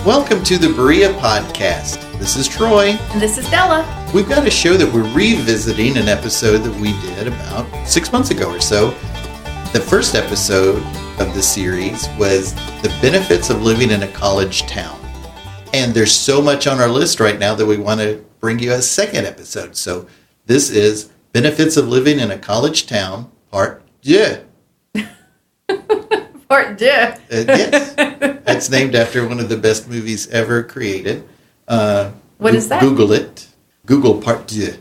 Welcome to the Berea Podcast. This is Troy. And this is Della. We've got a show that we're revisiting, an episode that we did about 6 months ago or so. The first episode of the series was the benefits of living in a college town. And there's so much on our list right now that we want to bring you a second episode. So this is Benefits of Living in a College Town, Part 2. Part 2. Yes. It's named after one of the best movies ever created. What is that? Google it. Google Part 2.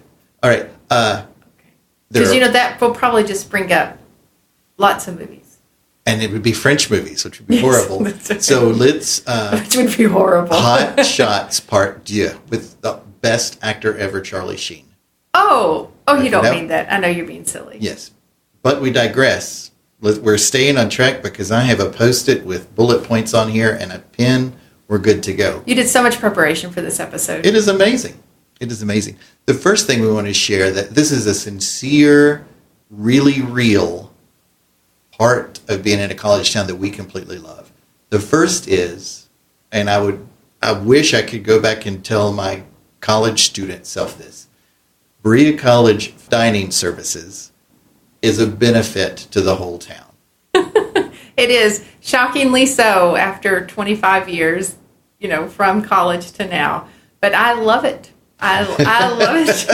All right. Because, that will probably just bring up lots of movies. And it would be French movies, which would be horrible. Right. So let's... which would be horrible. Hot Shots Part 2 with the best actor ever, Charlie Sheen. Oh, you don't mean that. I know you're being silly. Yes. But we digress. We're staying on track because I have a Post-it with bullet points on here and a pen. We're good to go. You did so much preparation for this episode. It is amazing. It is amazing. The first thing we want to share that this is a sincere, really real part of being in a college town that we completely love. The first is, and I wish I could go back and tell my college student self this, Berea College dining services is a benefit to the whole town. It is shockingly so after 25 years, from college to now. But I love it. I love it.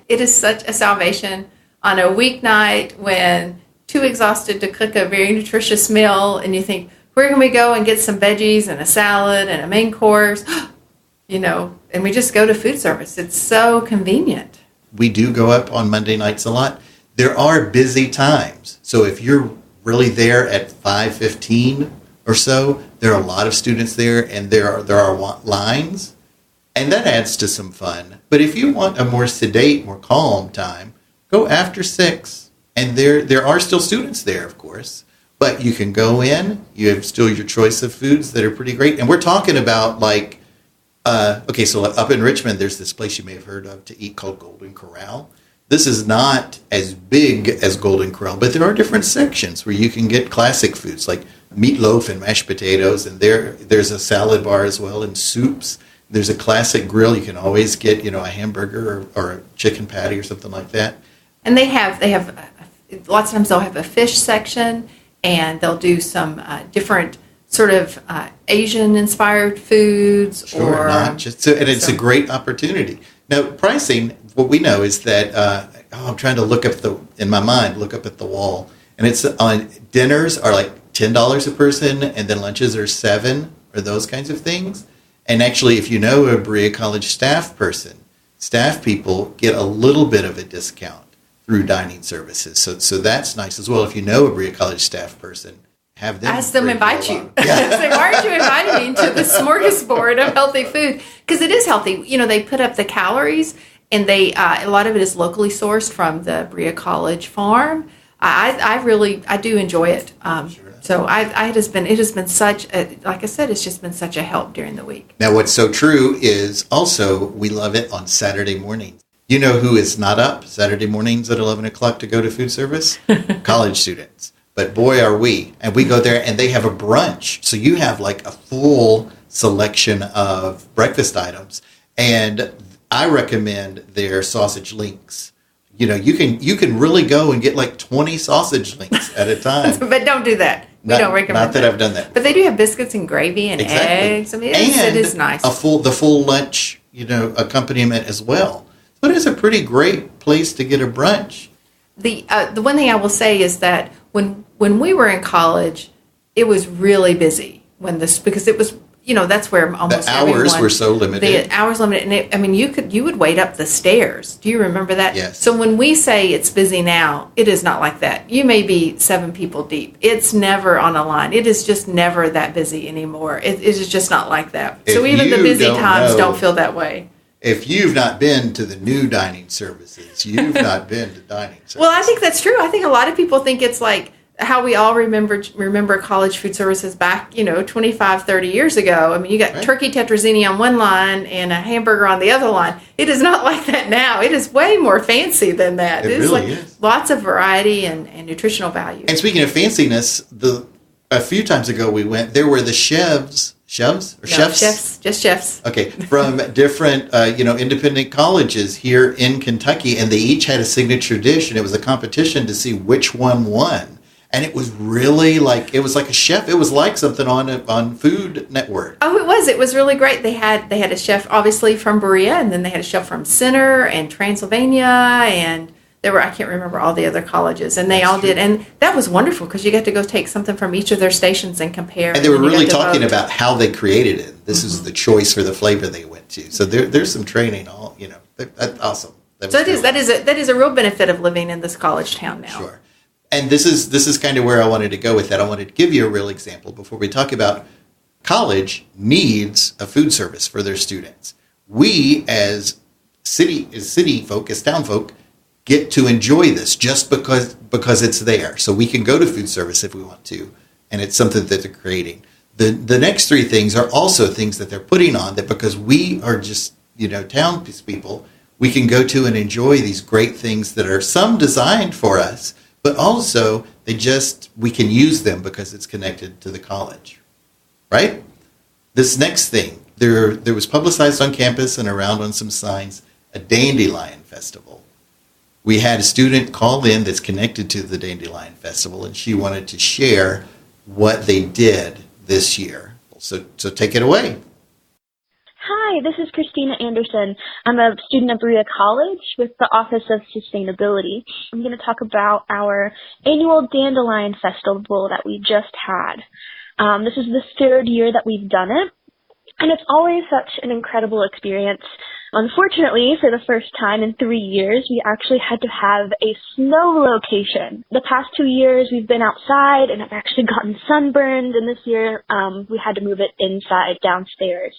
It is such a salvation on a weeknight when too exhausted to cook a very nutritious meal, and you think, where can we go and get some veggies and a salad and a main course? And we just go to food service. It's so convenient. We do go up on Monday nights a lot. There are busy times. So if you're really there at 5:15 or so, there are a lot of students there, and there are lines, and that adds to some fun. But if you want a more sedate, more calm time, go after 6. And there are still students there, of course. But you can go in. You have still your choice of foods that are pretty great. And we're talking about so up in Richmond, there's this place you may have heard of to eat called Golden Corral. This is not as big as Golden Corral, but there are different sections where you can get classic foods like meatloaf and mashed potatoes, and there's a salad bar as well, and soups. There's a classic grill. You can always get, a hamburger or a chicken patty or something like that. And they have lots of times they'll have a fish section, and they'll do some different sort of Asian-inspired foods. Sure, it's a great opportunity. Now, pricing, what we know is that, I'm trying to look up at the wall, and it's on dinners are like $10 a person, and then lunches are $7, or those kinds of things. And actually, if you know a Berea College staff people get a little bit of a discount through dining services. So that's nice as well. If you know a Berea College staff person, have them ask them invite you. Yeah. Say, why aren't you inviting me to the smorgasbord of healthy food? Because it is healthy. They put up the calories, and they a lot of it is locally sourced from the Berea College farm. I do enjoy it. Sure. So it has been such a, like I said, it's just been such a help during the week. Now, what's so true is also we love it on Saturday mornings. You know who is not up Saturday mornings at 11 o'clock to go to food service? College students. But boy, are we. And we go there, and they have a brunch. So you have like a full selection of breakfast items. And I recommend their sausage links. You can really go and get like 20 sausage links at a time. But don't do that. We don't recommend Not that I've done that. But they do have biscuits and gravy and eggs. I mean, it is nice. The full lunch, accompaniment as well. So it is a pretty great place to get a brunch. The one thing I will say is that when we were in college, it was really busy because it was that's where almost the hours were so limited. The hours limited, and you would wait up the stairs. Do you remember that? Yes. So when we say it's busy now, it is not like that. You may be 7 people deep. It's never on a line. It is just never that busy anymore. It is just not like that. So even the busy times don't feel that way. If you've not been to the new dining services, you've not been to dining services. Well, I think that's true. I think a lot of people think it's like how we all remember college food services back, 25, 30 years ago. I mean, you got turkey tetrazzini on one line and a hamburger on the other line. It is not like that now. It is way more fancy than that. It really is. Lots of variety and nutritional value. And speaking of fanciness, a few times ago we went, there were the chefs Shoves or No, chefs? chefs, just chefs. Okay, from different, independent colleges here in Kentucky, and they each had a signature dish, and it was a competition to see which one won. And it was really like, it was like a chef. It was like something on Food Network. Oh, it was. It was really great. They had a chef, obviously, from Berea, and then they had a chef from Center and Transylvania, and there were, I can't remember all the other colleges, and they all did. And that was wonderful because you got to go take something from each of their stations and compare. And they were then you really got to talking vote. about how they created it. This is the choice for the flavor they went to. So there's some training. That's awesome. So that is a real benefit of living in this college town now. Sure. And this is kind of where I wanted to go with that. I wanted to give you a real example before we talk about college needs a food service for their students. We as city folk, as town folk, get to enjoy this just because it's there. So we can go to food service if we want to, and it's something that they're creating. The next three things are also things that they're putting on that because we are just, town people, we can go to and enjoy these great things that are some designed for us, but also we can use them because it's connected to the college, right? This next thing, there was publicized on campus and around on some signs, a Dandelion Festival. We had a student call in that's connected to the Dandelion Festival, and she wanted to share what they did this year. So take it away. Hi, this is Christina Anderson. I'm a student at Berea College with the Office of Sustainability. I'm going to talk about our annual Dandelion Festival that we just had. This is the third year that we've done it, and it's always such an incredible experience. Unfortunately, for the first time in 3 years, we actually had to have a snow location. The past 2 years, we've been outside, and I've actually gotten sunburned, and this year we had to move it inside, downstairs.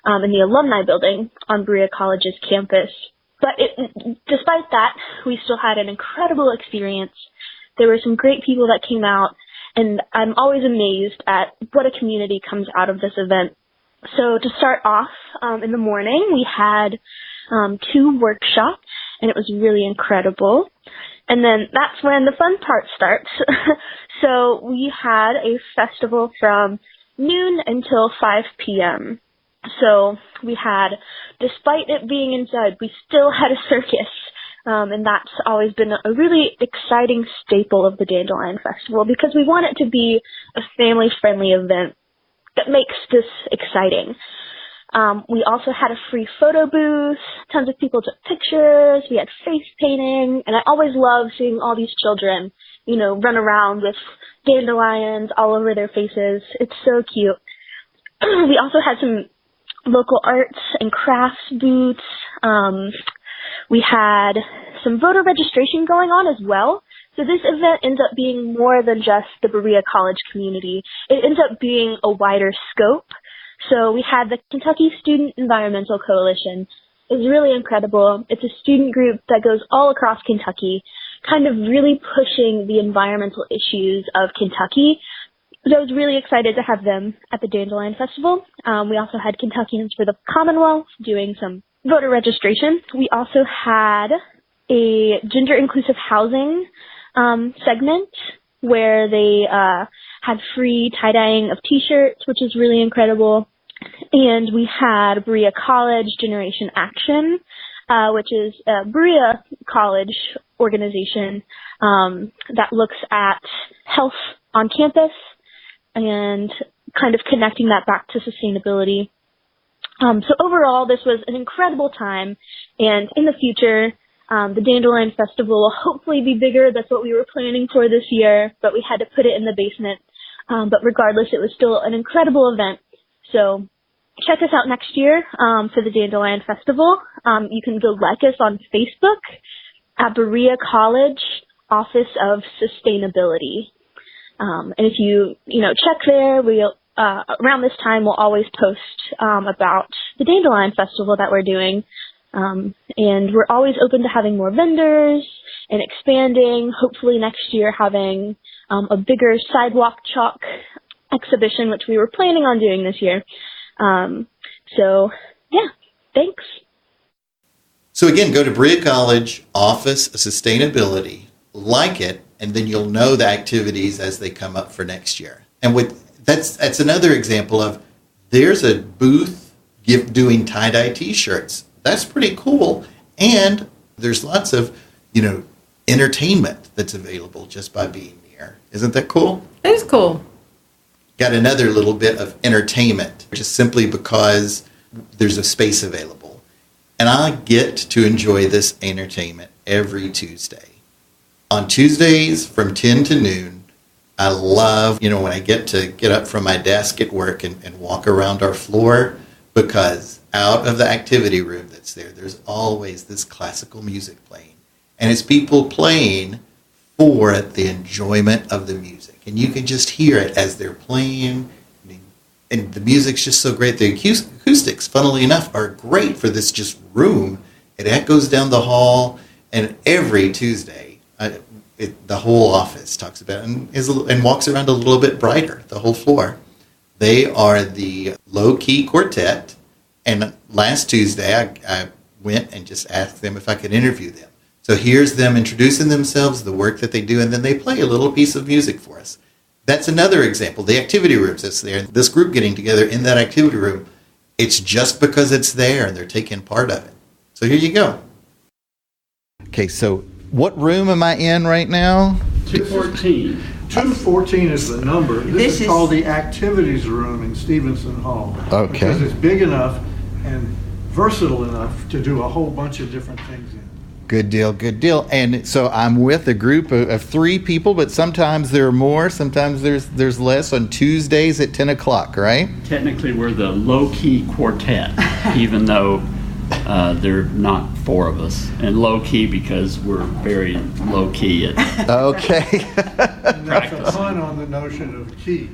In the alumni building on Berea College's campus. But despite that, we still had an incredible experience. There were some great people that came out, and I'm always amazed at what a community comes out of this event. So to start off, in the morning, we had 2 workshops, and it was really incredible. And then that's when the fun part starts. So we had a festival from noon until 5 p.m., So we had, despite it being inside, we still had a circus, and that's always been a really exciting staple of the Dandelion Festival because we want it to be a family-friendly event that makes this exciting. We also had a free photo booth, tons of people took pictures, we had face painting, and I always love seeing all these children, run around with dandelions all over their faces. It's so cute. We also had some local arts and crafts booths. We had some voter registration going on as well. So this event ends up being more than just the Berea College community. It ends up being a wider scope. So we had the Kentucky Student Environmental Coalition. It's really incredible. It's a student group that goes all across Kentucky, kind of really pushing the environmental issues of Kentucky. So I was really excited to have them at the Dandelion Festival. We also had Kentuckians for the Commonwealth doing some voter registration. We also had a gender inclusive housing segment where they had free tie-dyeing of T-shirts, which is really incredible. And we had Berea College Generation Action, which is a Berea College organization that looks at health on campus and kind of connecting that back to sustainability. So overall, this was an incredible time, and in the future, the Dandelion Festival will hopefully be bigger. That's what we were planning for this year, but we had to put it in the basement. But regardless, it was still an incredible event. So check us out next year for the Dandelion Festival. You can go like us on Facebook at Berea College Office of Sustainability. And if you check there, we'll around this time we'll always post about the Dandelion Festival that we're doing, and we're always open to having more vendors and expanding. Hopefully next year having a bigger sidewalk chalk exhibition, which we were planning on doing this year. So yeah, thanks. So again, go to Berea College Office of Sustainability, like it, and then you'll know the activities as they come up for next year. And that's another example of there's a booth doing tie-dye t-shirts. That's pretty cool. And there's lots of, entertainment that's available just by being here. Isn't that cool? It is cool. Got another little bit of entertainment, just simply because there's a space available. And I get to enjoy this entertainment every Tuesday. On Tuesdays from 10 to noon, I love, when I get up from my desk at work and walk around our floor, because out of the activity room that's there, there's always this classical music playing. And it's people playing for the enjoyment of the music. And you can just hear it as they're playing. And the music's just so great. The acoustics, funnily enough, are great for this just room. It echoes down the hall. And every Tuesday, the whole office talks about it and walks around a little bit brighter, the whole floor. They are the Low Key Quartet. And last Tuesday, I went and just asked them if I could interview them. So here's them introducing themselves, the work that they do, and then they play a little piece of music for us. That's another example. The activity rooms that's there, this group getting together in that activity room, it's just because it's there and they're taking part of it. So here you go. Okay, so what room am I in right now? 214. 214 is the number. This is called the activities room in Stevenson Hall. Okay. Because it's big enough and versatile enough to do a whole bunch of different things in. Good deal, good deal. And so I'm with a group of 3 people, but sometimes there are more, sometimes there's less on Tuesdays at 10 o'clock, right? Technically, we're the low-key quartet, even though there are not 4 of us. And low-key because we're very low-key at Okay. And that's a pun on the notion of key.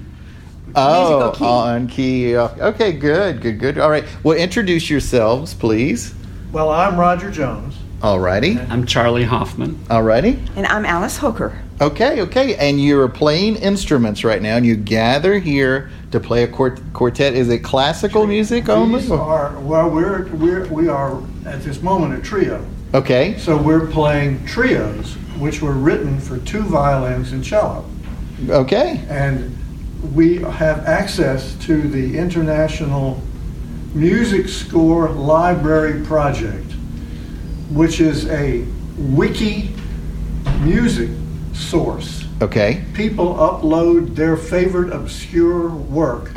Oh, key. On key. Okay, good. All right. Well, introduce yourselves, please. Well, I'm Roger Jones. Alrighty. I'm Charlie Hoffman. Alrighty. And I'm Alice Hooker. Okay. And you're playing instruments right now, and you gather here to play a quartet. Is it classical music only? We are at this moment a trio. Okay. So we're playing trios, which were written for 2 violins and cello. Okay. And we have access to the International Music Score Library Project, which is a wiki music source. Okay. People upload their favorite obscure work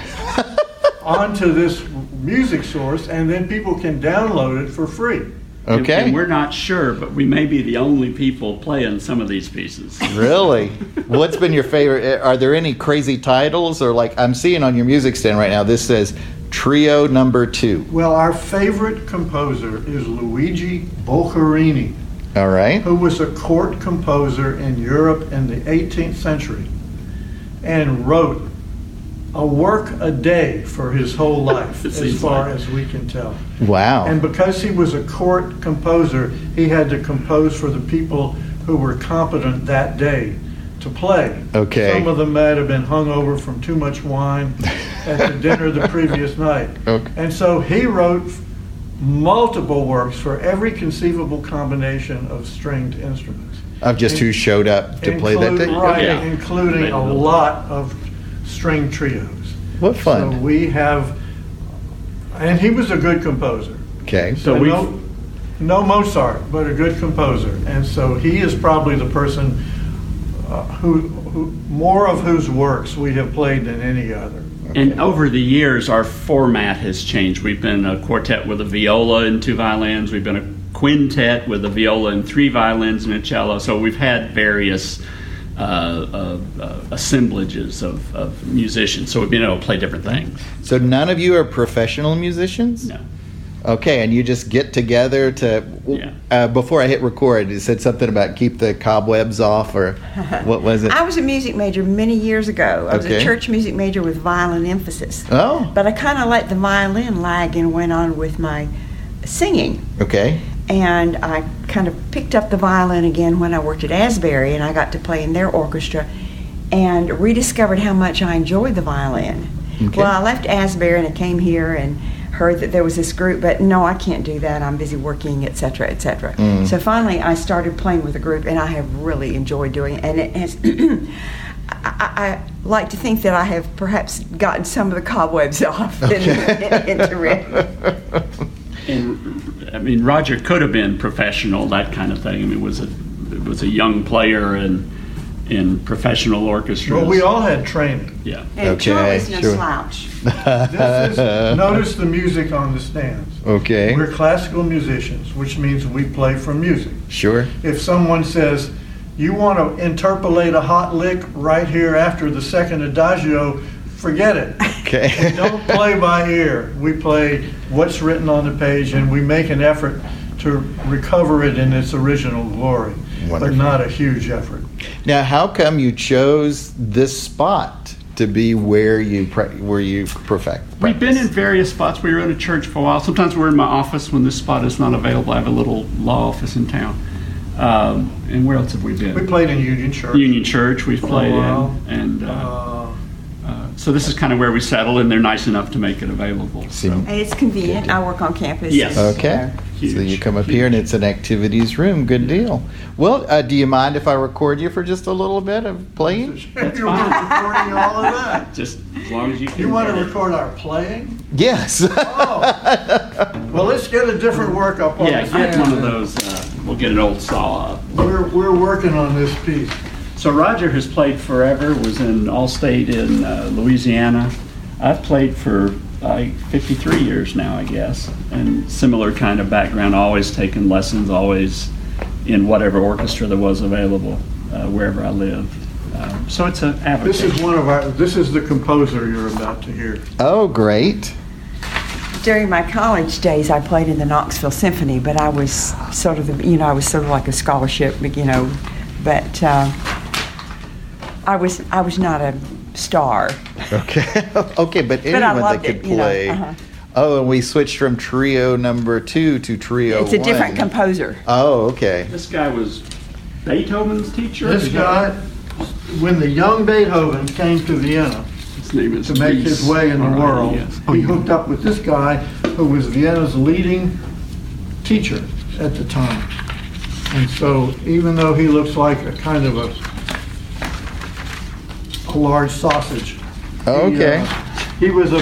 onto this music source, and then people can download it for free. Okay. And we're not sure, but we may be the only people playing some of these pieces. Really? What's been your favorite? Are there any crazy titles? Or like I'm seeing on your music stand right now, this says Trio Number 2. Well, our favorite composer is Luigi Boccherini, All right. who was a court composer in Europe in the 18th century and wrote a work a day for his whole life, as far as we can tell. Wow. And because he was a court composer, he had to compose for the people who were competent that day to play. Okay. Some of them might have been hungover from too much wine at the dinner the previous night. Okay. And so he wrote multiple works for every conceivable combination of stringed instruments. Of just who showed up to play that day? Right, Yeah. including a lot of string trios. What fun. So we have, and he was a good composer. Okay. So no Mozart, but a good composer. And so he is probably the person who more of whose works we have played than any other. And over the years, our format has changed. We've been a quartet with a viola and 2 violins. We've been a quintet with a viola and 3 violins and a cello. So we've had various assemblages of musicians. So we've been able to play different things. So none of you are professional musicians? No. Okay, and you just get together to, before I hit record, it said something about keep the cobwebs off, or what was it? I was a music major many years ago. I was Okay. a church music major with violin emphasis. Oh, But I kind of let the violin lag and went on with my singing. okay. And I kind of picked up the violin again when I worked at Asbury, and I got to play in their orchestra and rediscovered how much I enjoyed the violin. Okay. Well, I left Asbury and I came here and heard that there was this group, but no, I can't do that. I'm busy working, etc., etc. So finally, I started playing with a group, and I have really enjoyed doing it. And it has, I like to think that I have perhaps gotten some of the cobwebs off into Reading. And I mean, Roger could have been professional, that kind of thing. I mean, it was a young player and in professional orchestras. Well, we all had training. Yeah. And Charlie's no sure. slouch. Notice the music on the stands. Okay. We're classical musicians, which means we play from music. Sure. If someone says, you want to interpolate a hot lick right here after the second adagio, forget it. Okay. We don't play by ear. We play what's written on the page, and we make an effort to recover it in its original glory, but Wonderful. not a huge effort. Now, how come you chose this spot to be where you perfect? We've been in various spots. We were in a church for a while. Sometimes we're in my office when this spot is not available. I have a little law office in town. And where else have we been? We played in Union Church. Union Church we've played while. in. And so this is kind of where we settle, and they're nice enough to make it available. See- So. And it's convenient. I work on campus. Yes. Okay. Huge, So you come up huge. here and it's an activities room. Good deal. Well, do you mind if I record you for just a little bit of playing? You're recording all of that. Just as long as you can. You want to get it. record our playing? Yes. Oh. Well, let's get a different workup on Yeah, the get stand. one of those. We'll get an old saw up. We're working on this piece. So Roger has played forever, was in Allstate in Louisiana. I've played for 53 years now, I guess, and similar kind of background, always taking lessons, always in whatever orchestra there was available, wherever I lived. So it's an avocation. This is the composer you're about to hear. Oh, great. During my college days, I played in the Knoxville Symphony, but I was sort of, I was sort of like a scholarship, but I was not a star. Okay. Okay, but I anyone that loved could it, play. Oh, and we switched from trio number 2 to trio 1. It's a different composer. Oh, okay. This guy was Beethoven's teacher? This guy, when the young Beethoven came to Vienna His name is to make Dries. his way in the All right, world, yes. he hooked up with this guy who was Vienna's leading teacher at the time. And so even though he looks like a kind of a large sausage, Okay. he was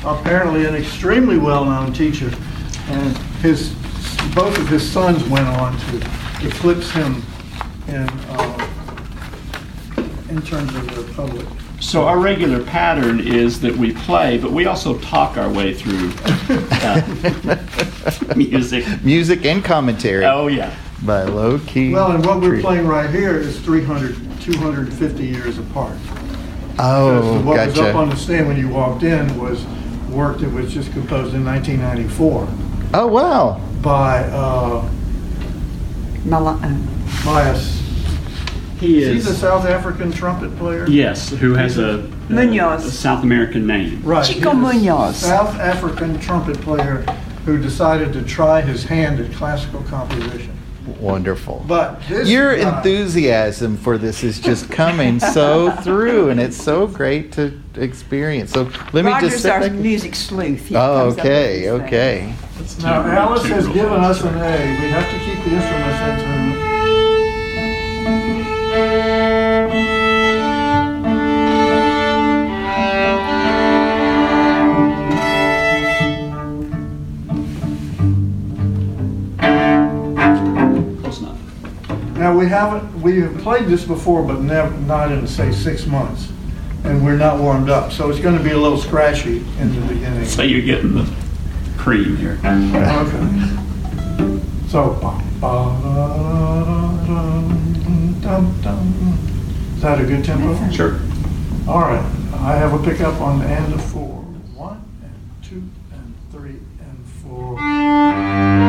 apparently an extremely well-known teacher, and both of his sons went on to eclipse him in terms of their public. So our regular pattern is that we play, but we also talk our way through music. Music and commentary Oh, yeah. by Low Key. Well, and what we're Trio. playing right here is 250 years apart. Oh, What was up on gotcha. the stand when you walked in was work that was just composed in 1994 Oh, wow. by He he's a is, South African trumpet player. yes, who has a Munoz. South American name. Right. Chico he's a Munoz. South African trumpet player who decided to try his hand at classical composition. Wonderful. But this Your guy- enthusiasm for this is just coming so through, and it's so great to experience. So let me Roger's just sit our back. music sleuth. He Oh, comes up with okay, these things. okay. Now, Alice has given us an A. We have to keep the instruments in tune. Close enough. Now, we have played this before, but not in, say, 6 months. And we're not warmed up, so it's going to be a little scratchy in the beginning. So you're getting the cream here. Okay. So, is that a good tempo? Sure. All right. I have a pickup on the end of 4. 1 and 2 and 3 and 4.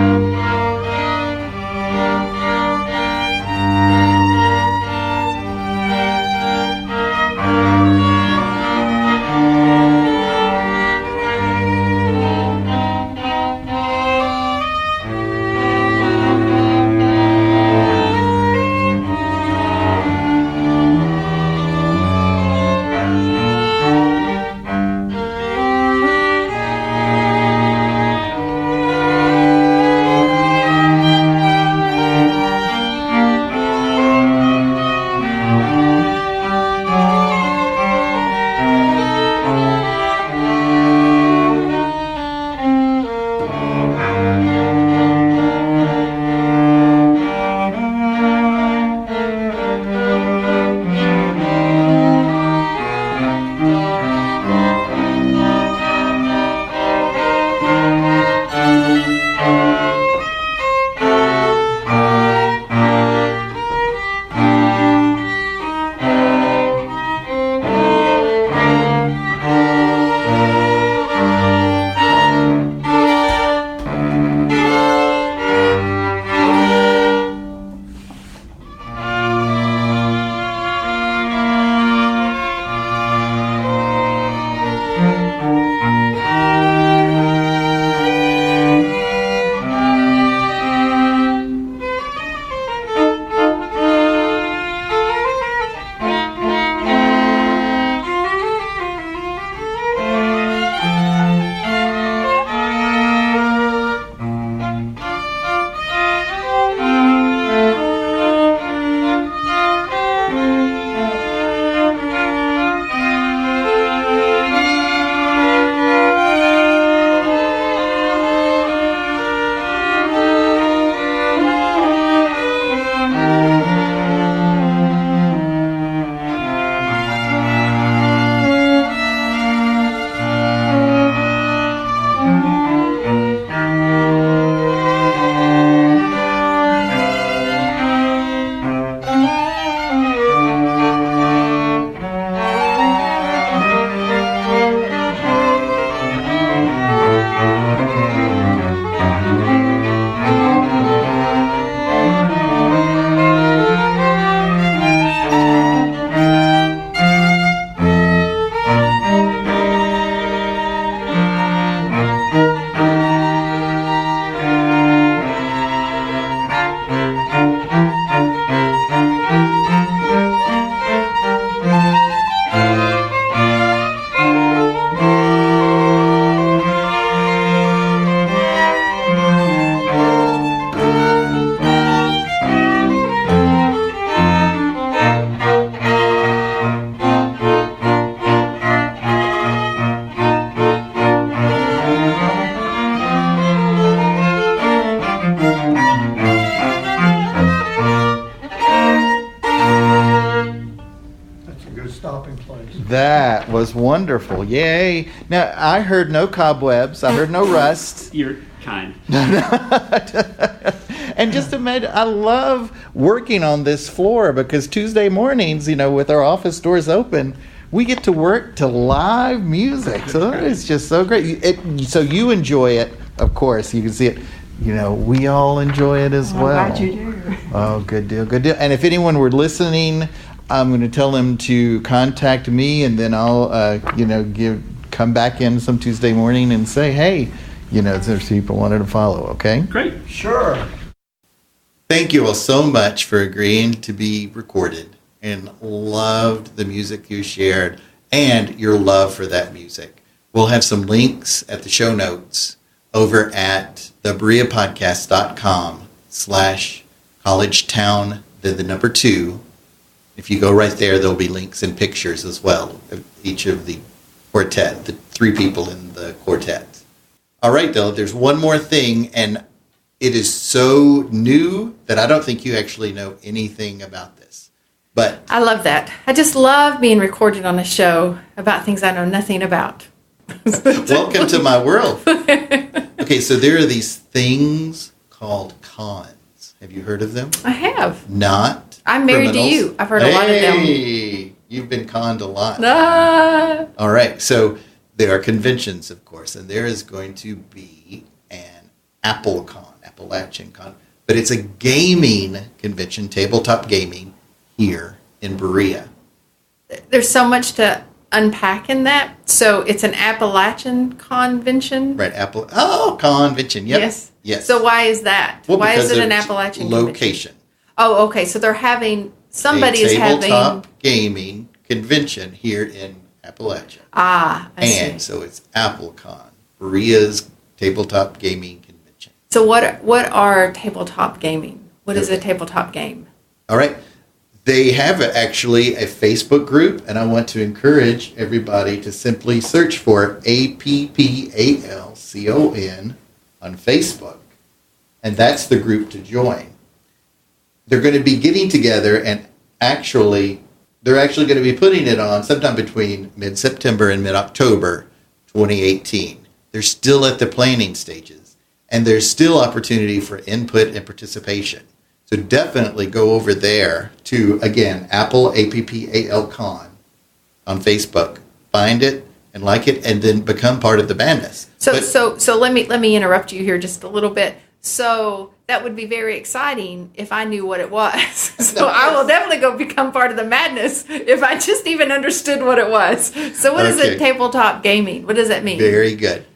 stopping place. That was wonderful. Yay. Now, I heard no cobwebs. I heard no rust. You're kind. And just imagine, I love working on this floor because Tuesday mornings, with our office doors open, we get to work to live music. So it's just so great. So you enjoy it, of course. You can see it. We all enjoy it as well. I'm glad you do. Oh, good deal, good deal. And if anyone were listening, I'm going to tell them to contact me, and then I'll, come back in some Tuesday morning and say, hey, there's people wanted to follow. Okay. Great. Sure. Thank you all so much for agreeing to be recorded, and loved the music you shared and your love for that music. We'll have some links at the show notes over at thebereapodcast.com/collegetown, then the number 2. If you go right there, there'll be links and pictures as well of each of the quartet, the 3 people in the quartet. All right, Dylan, there's one more thing, and it is so new that I don't think you actually know anything about this. But I love that. I just love being recorded on a show about things I know nothing about. welcome to my world. Okay, so there are these things called cons. Have you heard of them? I have. Not I'm married criminals. to you. I've heard a lot of them. Hey, you've been conned a lot. Ah. All right, so there are conventions, of course, and there is going to be an Appalachian Con, but it's a gaming convention, tabletop gaming, here in Berea. There's so much to unpack in that. So it's an Appalachian convention? Right, convention, yep. Yes. So why is that? Well, why is because it an of Appalachian location. convention? Oh, okay. So they're having, somebody is having... tabletop gaming convention here in Appalachia. I see. And so it's AppleCon, Berea's tabletop gaming convention. So what are tabletop gaming? What is a tabletop game? All right. They have actually a Facebook group, and I want to encourage everybody to simply search for APPALCON on Facebook, and that's the group to join. They're going to be getting together, and they're actually going to be putting it on sometime between mid-September and mid-October 2018. They're still at the planning stages, and there's still opportunity for input and participation. So definitely go over there to, again, APPALCON on Facebook. Find it and like it, and then become part of the madness. So let me interrupt you here just a little bit. So that would be very exciting if I knew what it was. So I will definitely go become part of the madness if I just even understood what it was. So what is it, tabletop gaming? What does that mean? Very good.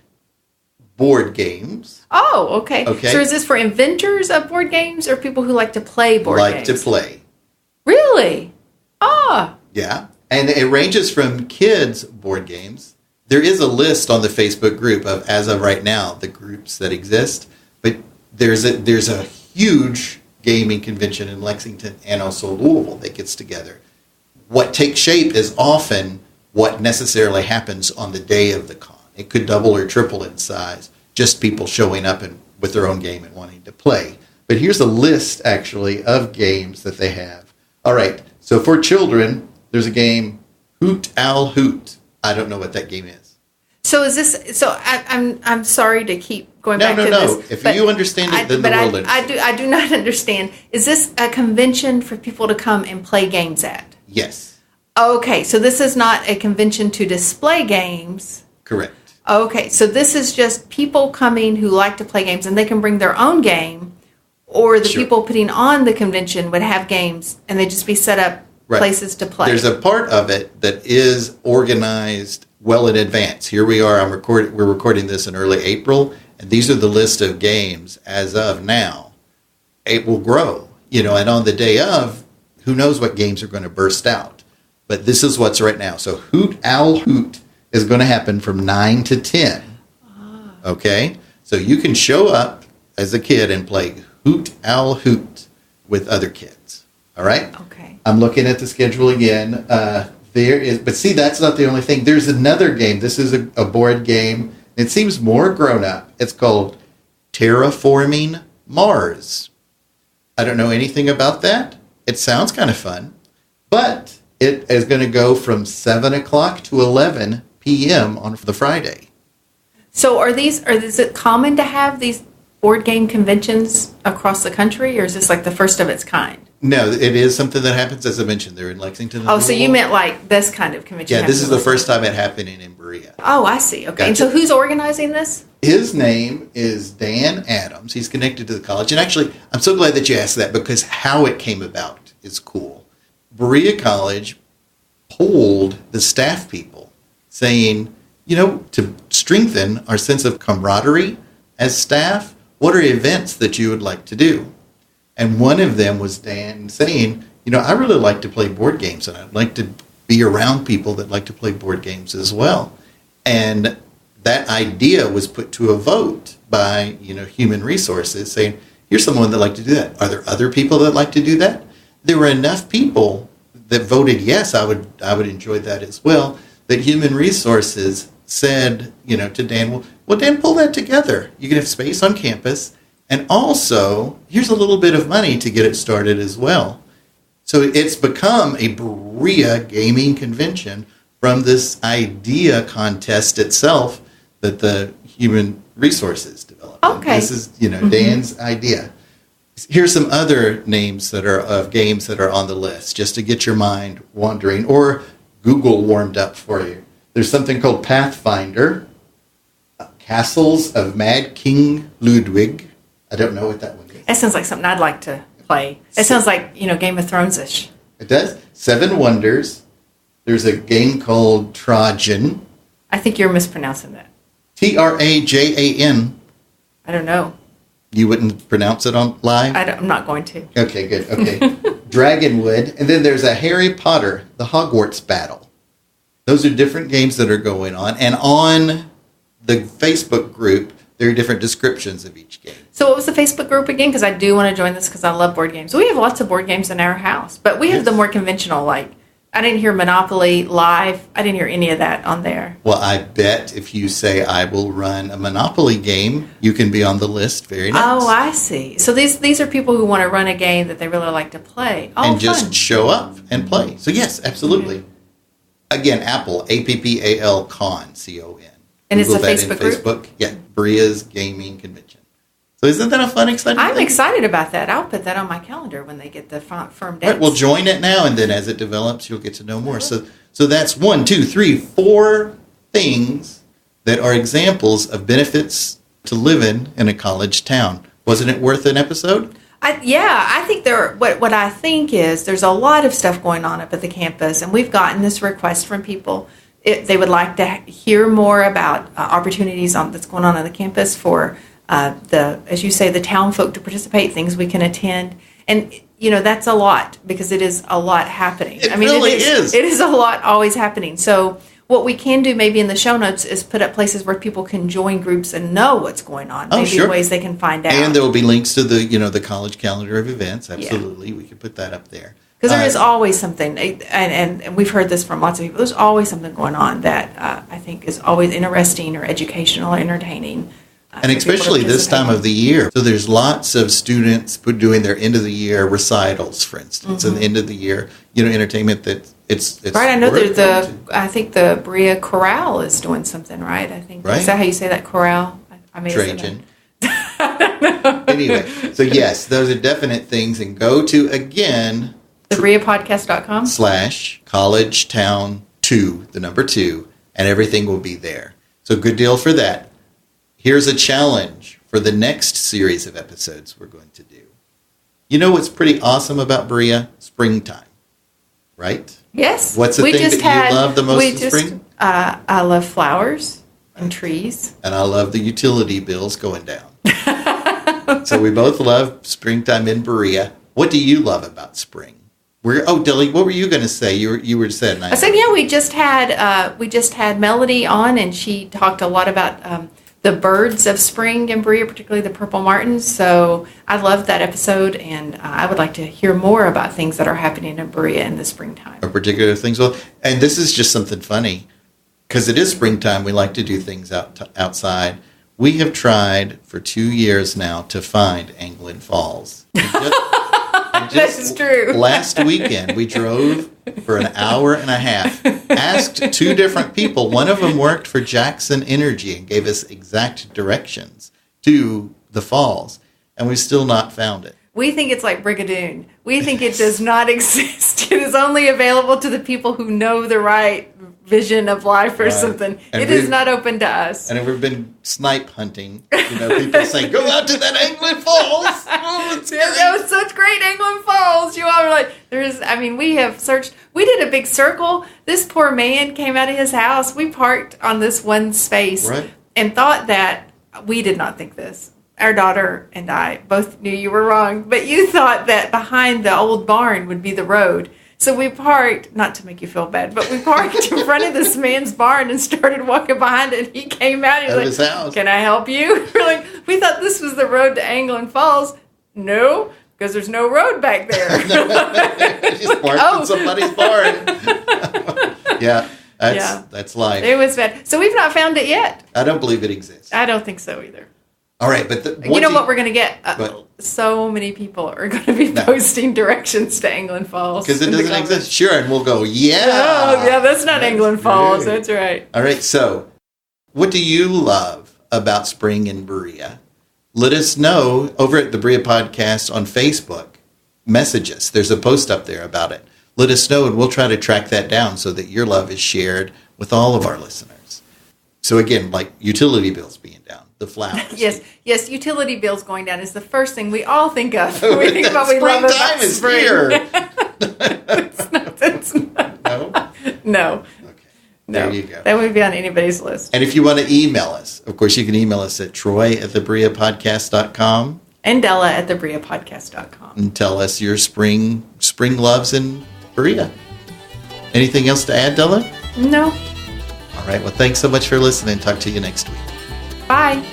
Board games. Oh, okay. Okay. So is this for inventors of board games or people who like to play board games? Like to play. Really? Ah. Yeah. And it ranges from kids' board games. There is a list on the Facebook group of, as of right now, the groups that exist. But there's a huge gaming convention in Lexington and also Louisville that gets together. What takes shape is often what necessarily happens on the day of the con. It could double or triple in size, just people showing up with their own game and wanting to play. But here's a list, actually, of games that they have. All right, so for children, there's a game, Hoot Owl Hoot. I don't know what that game is. So is this? So I'm sorry to keep going back to this. No. If you understand it, then the world understands. I do not understand. Is this a convention for people to come and play games at? Yes. Okay, so this is not a convention to display games. Correct. Okay, so this is just people coming who like to play games, and they can bring their own game, or the people putting on the convention would have games, and they'd just be set up places to play. There's a part of it that is organized well in advance. Here we are. We're recording this in early April, and these are the list of games as of now. It will grow, and on the day of, who knows what games are going to burst out. But this is what's right now. So Hoot Owl Hoot is going to happen from 9 to 10. Okay? So you can show up as a kid and play Hoot Owl Hoot with other kids. All right? Okay. I'm looking at the schedule again. But see, that's not the only thing. There's another game. This is a board game. It seems more grown up. It's called Terraforming Mars. I don't know anything about that. It sounds kind of fun, but It is going to go from 7 o'clock to 11 p.m. on the Friday. So is it common to have these board game conventions across the country, or is this like the first of its kind? No, it is something that happens, as I mentioned. They're in Lexington. Oh, so you meant like this kind of convention? Yeah, this is the first time it happening in Berea. Oh, I see. Okay. Gotcha. And so who's organizing this? His name is Dan Adams. He's connected to the college. And actually, I'm so glad that you asked that, because how it came about is cool. Berea College polled the staff people saying, to strengthen our sense of camaraderie as staff, what are events that you would like to do? And one of them was Dan saying, I really like to play board games, and I'd like to be around people that like to play board games as well. And that idea was put to a vote by, Human Resources, saying, here's someone that like to do that. Are there other people that like to do that? There were enough people that voted yes, I would enjoy that as well, that Human Resources said, to Dan, well, Dan, pull that together. You can have space on campus, and also, here's a little bit of money to get it started as well. So it's become a Berea gaming convention from this idea contest itself that the Human Resources developed. Okay. This is, Dan's idea. Here's some other names that are of games that are on the list, just to get your mind wandering, or Google warmed up for you. There's something called Pathfinder, Castles of Mad King Ludwig. I don't know what that one is. That sounds like something I'd like to play. It sounds like, Game of Thrones-ish. It does. Seven Wonders. There's a game called Trajan. I think you're mispronouncing that. Trajan. I don't know. You wouldn't pronounce it on live? I'm not going to. Okay, good. Okay. Dragonwood. And then there's a Harry Potter, the Hogwarts Battle. Those are different games that are going on. And on the Facebook group, there are different descriptions of each game. So what was the Facebook group again? Because I do want to join this because I love board games. We have lots of board games in our house. But we have the more conventional, like, I didn't hear Monopoly Live. I didn't hear any of that on there. Well, I bet if you say I will run a Monopoly game, you can be on the list. Very nice. Oh, I see. So these are people who want to run a game that they really like to play. Oh, and just show up and play. So yes, absolutely. Mm-hmm. Again, Apple, APPAL Con, C-O-N. And it's a Google that Facebook in group? Facebook. Yeah, Berea's Gaming Convention. So isn't that a fun, exciting I'm thing? excited about that. I'll put that on my calendar when they get the firm dates. Right, well, join it now, and then as it develops, you'll get to know more. So that's 1, 2, 3, 4 things that are examples of benefits to living in a college town. Wasn't it worth an episode? I think what I think is there's a lot of stuff going on up at the campus, and we've gotten this request from people. They would like to hear more about opportunities that's going on the campus for as you say, the town folk to participate, things we can attend. And, that's a lot because it is a lot happening. It really is. It is a lot always happening. So what we can do maybe in the show notes is put up places where people can join groups and know what's going on. Oh, maybe sure. ways they can find out. And there will be links to the college calendar of events. Absolutely. Yeah. We could put that up there. Because there is always something, and we've heard this from lots of people, there's always something going on that I think is always interesting or educational or entertaining. And especially this time of the year. So there's lots of students doing their end of the year recitals, for instance, and the end of the year, entertainment that it's right. I know that I think the Berea Chorale is doing something, right? I think right? Is that how you say that, chorale? I may Trajan. Anyway, so yes, those are definite things, and go to again thebereapodcast.com /collegetown2, the number 2, and everything will be there. So good deal for that. Here's a challenge for the next series of episodes we're going to do. You know what's pretty awesome about Berea? Springtime, right? Yes. What's the thing that you love the most in spring? I love flowers and trees. And I love the utility bills going down. So we both love springtime in Berea. What do you love about spring? Dilly, what were you going to say? You were saying. I said, we just had Melody on, and she talked a lot about the birds of spring in Berea, particularly the purple martins. So I loved that episode, and I would like to hear more about things that are happening in Berea in the springtime. Or particular things. Well, and this is just something funny, because it is springtime. We like to do things outside. We have tried for 2 years now to find Anglin Falls. And That's true. Last weekend, we drove for an hour and a half, asked 2 different people. One of them worked for Jackson Energy and gave us exact directions to the falls, and we've still not found it. We think it's like Brigadoon. We think it does not exist. It is only available to the people who know the right vision of life or something. And it is not open to us. And we've been snipe hunting. People saying, go out to that Anglin Falls. Oh, it's That was such great Anglin Falls. You all were like, we have searched. We did a big circle. This poor man came out of his house. We parked on this one space and thought that, we did not think this. Our daughter and I both knew you were wrong, but you thought that behind the old barn would be the road. So we parked, not to make you feel bad, but we parked in front of this man's barn and started walking behind it. And he came out and he was like, his house. Can I help you? We're like, we thought this was the road to Anglin Falls. No, because there's no road back there. Just parked in somebody's barn. That's life. It was bad. So we've not found it yet. I don't believe it exists. I don't think so either. All right, but what we're going to get? So many people are going to be posting directions to Anglin Falls. Because it doesn't exist. Sure, and we'll go, Oh, yeah, that's not Anglin Falls. That's right. All right, so what do you love about spring in Berea? Let us know over at the Berea Podcast on Facebook. Message us. There's a post up there about it. Let us know, and we'll try to track that down so that your love is shared with all of our listeners. So again, like utility bills being down. The flowers. Yes. Utility bills going down is the first thing we all think of when we think about we love about is spring. Here. It's not. No. Okay. There you go. That wouldn't be on anybody's list. And if you want to email us, of course, you can email us at troy@thebereapodcast.com. And Della at thebereapodcast.com. And tell us your spring loves in Berea. Anything else to add, Della? No. All right. Well, thanks so much for listening. Talk to you next week. Bye.